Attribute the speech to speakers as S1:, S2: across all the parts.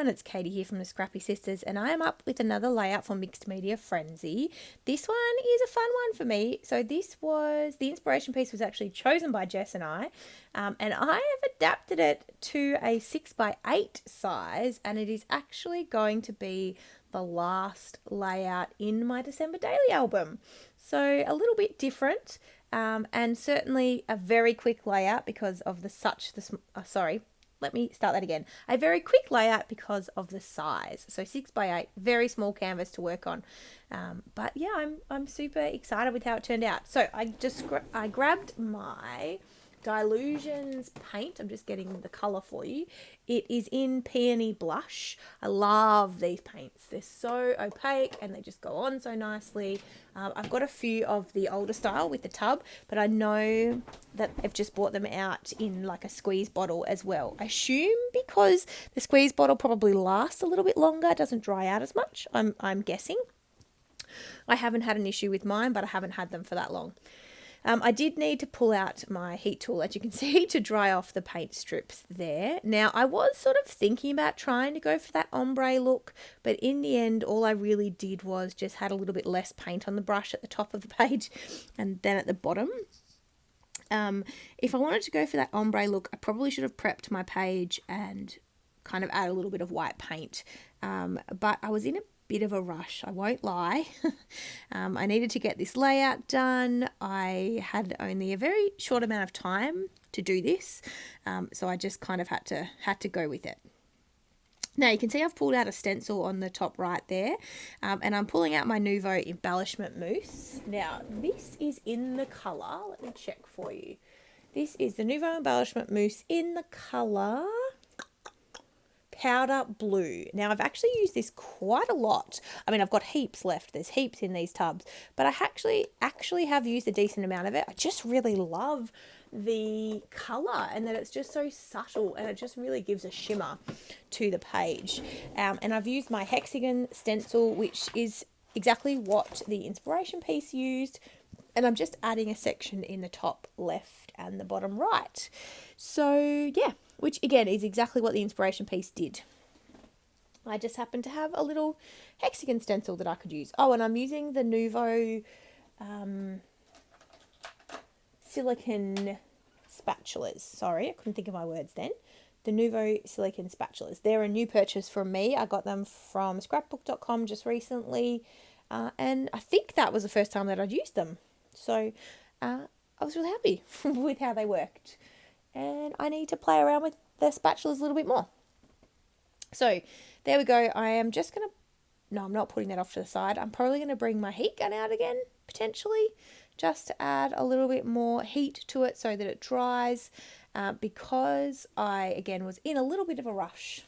S1: it's Katie here from the Scrappy Sisters, and I am up with another layout for Mixed Media Frenzy. This one is a fun one for me. So this was, the inspiration piece was actually chosen by Jess and and I have adapted it to a 6x8 size, and it is actually going to be the last layout in my December daily album. So a little bit different, and certainly a very quick layout because of let me start that again. A very quick layout because of the size. So 6x8, very small canvas to work on. But yeah, I'm super excited with how it turned out. So I grabbed my Dilutions paint. I'm just getting the colour for you. It is in Peony Blush. I love these paints. They're so opaque and they just go on so nicely. I've got a few of the older style with the tub, but I know that they've just bought them out in like a squeeze bottle as well. I assume because the squeeze bottle probably lasts a little bit longer, doesn't dry out as much, I'm guessing. I haven't had an issue with mine, but I haven't had them for that long. I did need to pull out my heat tool, as you can see, to dry off the paint strips there. Now, I was sort of thinking about trying to go for that ombre look, but in the end, all I really did was just had a little bit less paint on the brush at the top of the page and then at the bottom. If I wanted to go for that ombre look, I probably should have prepped my page and kind of add a little bit of white paint. But I was in a bit of a rush, I won't lie. I needed to get this layout done. I had only a very short amount of time to do this, so I just kind of had to go with it. Now you can see I've pulled out a stencil on the top right there, and I'm pulling out my Nouveau embellishment mousse. Now this is in the colour, let me check for you. This is the Nouveau embellishment mousse in the colour Powder Blue. Now I've actually used this quite a lot. I mean, I've got heaps left. There's heaps in these tubs, but I actually have used a decent amount of it. I just really love the color and that it's just so subtle and it just really gives a shimmer to the page. And I've used my hexagon stencil, which is exactly what the inspiration piece used. And I'm just adding a section in the top left and the bottom right. So yeah, which again is exactly what the inspiration piece did. I just happen to have a little hexagon stencil that I could use. Oh, and I'm using the Nouveau silicone spatulas. Sorry, I couldn't think of my words then. The Nouveau silicone spatulas. They're a new purchase from me. I got them from scrapbook.com just recently. And I think that was the first time that I'd used them. So I was really happy with how they worked. And I need to play around with the spatulas a little bit more. So there we go. I am just going to, no, I'm not putting that off to the side. I'm probably going to bring my heat gun out again, potentially, just to add a little bit more heat to it so that it dries. Because I, again, was in a little bit of a rush.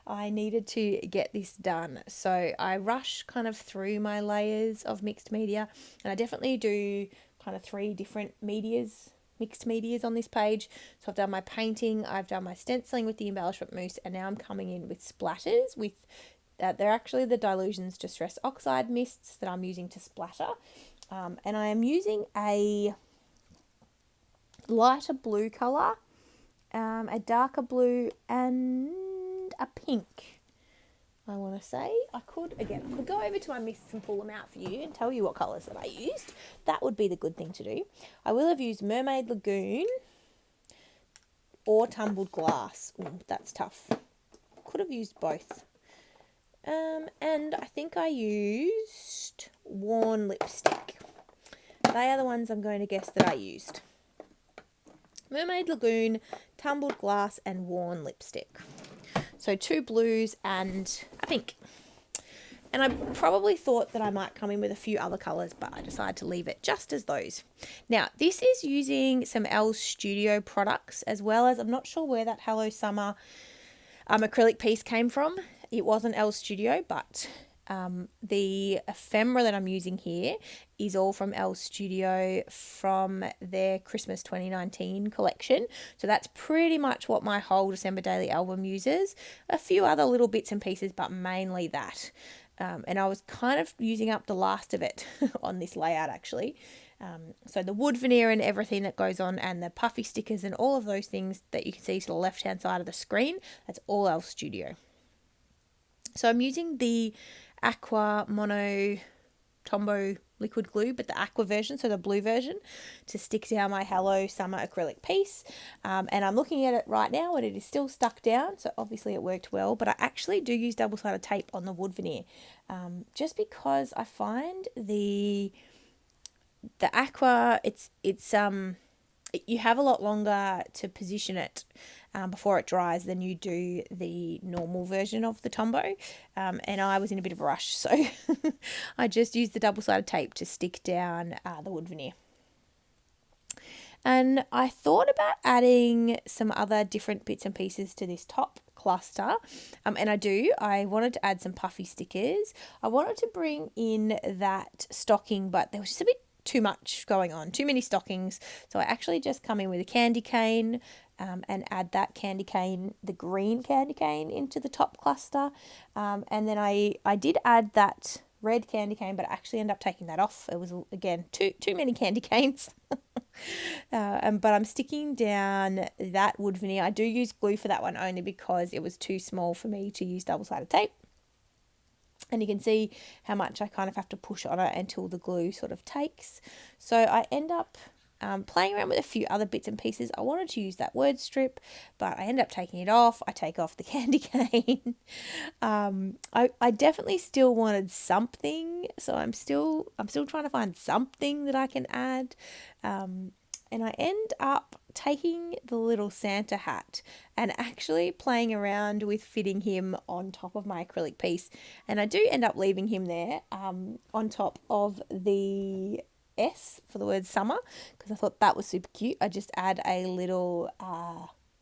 S1: I needed to get this done. So I rush kind of through my layers of mixed media. And I definitely do kind of 3 different mixed medias on this page. So I've done my painting, I've done my stenciling with the embellishment mousse, and now I'm coming in with splatters with, they're actually the Dilutions Distress Oxide mists that I'm using to splatter. And I am using a lighter blue colour, a darker blue, and a pink. I want to say I could go over to my mists and pull them out for you and tell you what colours that I used. That would be the good thing to do. I will have used Mermaid Lagoon or Tumbled Glass. Ooh, that's tough. Could have used both. And I think I used Worn Lipstick. They are the ones I'm going to guess that I used. Mermaid Lagoon, Tumbled Glass, and Worn Lipstick. So 2 blues and a pink. And I probably thought that I might come in with a few other colours, but I decided to leave it just as those. Now, this is using some Elle Studio products, as well as, I'm not sure where that Hello Summer acrylic piece came from. It wasn't Elle Studio, but the ephemera that I'm using here is all from Elle Studio from their Christmas 2019 collection. So that's pretty much what my whole December daily album uses. A few other little bits and pieces, but mainly that. And I was kind of using up the last of it on this layout actually. So the wood veneer and everything that goes on, and the puffy stickers and all of those things that you can see to the left hand side of the screen, that's all Elle Studio. So I'm using the Aqua Mono Tombow liquid glue, but the aqua version, so the blue version, to stick down my Hello Summer acrylic piece. And I'm looking at it right now and it is still stuck down, so obviously it worked well, but I actually do use double-sided tape on the wood veneer, just because I find the aqua, it's you have a lot longer to position it before it dries than you do the normal version of the Tombow. And I was in a bit of a rush, so I just used the double-sided tape to stick down the wood veneer. And I thought about adding some other different bits and pieces to this top cluster. And I wanted to add some puffy stickers. I wanted to bring in that stocking, but there was just a bit too much going on, too many stockings. So I actually just come in with a candy cane and add that candy cane, the green candy cane, into the top cluster. And then I did add that red candy cane, but I actually ended up taking that off. It was, again, too many candy canes. But I'm sticking down that wood veneer. I do use glue for that one only because it was too small for me to use double-sided tape. And you can see how much I kind of have to push on it until the glue sort of takes. So I end up playing around with a few other bits and pieces. I wanted to use that word strip, but I end up taking it off. I take off the candy cane. I definitely still wanted something, so I'm still trying to find something that I can add. And I end up taking the little Santa hat and actually playing around with fitting him on top of my acrylic piece. And I do end up leaving him there on top of the S for the word summer, because I thought that was super cute. I just add a little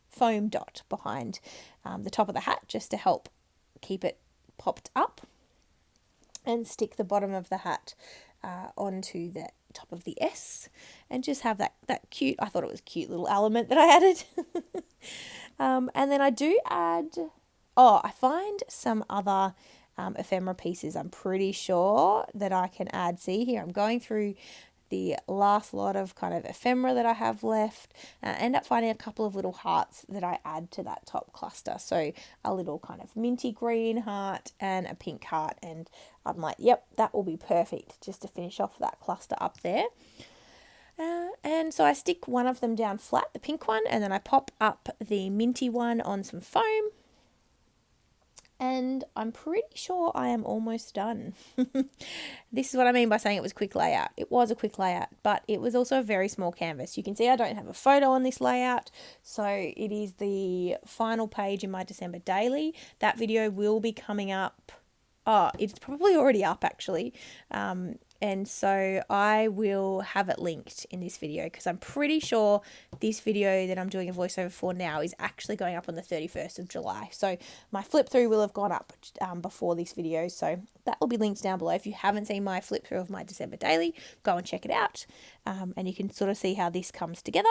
S1: foam dot behind the top of the hat just to help keep it popped up, and stick the bottom of the hat onto the top of the S, and just have that cute, I thought it was a cute little element that I added. And then I do add, I find some other ephemera pieces I'm pretty sure that I can add. See here, I'm going through the last lot of kind of ephemera that I have left, and I end up finding a couple of little hearts that I add to that top cluster. So a little kind of minty green heart and a pink heart, and I'm like, yep, that will be perfect just to finish off that cluster up there. And so I stick one of them down flat, the pink one, and then I pop up the minty one on some foam. And I'm pretty sure I am almost done. This is what I mean by saying it was a quick layout. It was a quick layout, but it was also a very small canvas. You can see I don't have a photo on this layout, so it is the final page in my December daily. That video will be coming up. Oh, it's probably already up actually. And so I will have it linked in this video, because I'm pretty sure this video that I'm doing a voiceover for now is actually going up on the 31st of July. So my flip through will have gone up before this video. So that will be linked down below. If you haven't seen my flip through of my December daily, go and check it out. And you can sort of see how this comes together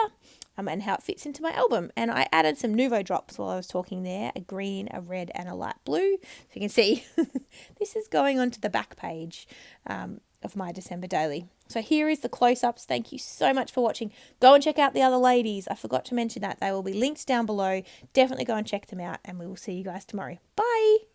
S1: and how it fits into my album. And I added some Nuvo drops while I was talking there, a green, a red and a light blue. So you can see this is going onto the back page of my December daily. So here is the close-ups. Thank you so much for watching. Go and check out the other ladies. I forgot to mention that. They will be linked down below. Definitely go and check them out, and we will see you guys tomorrow. Bye.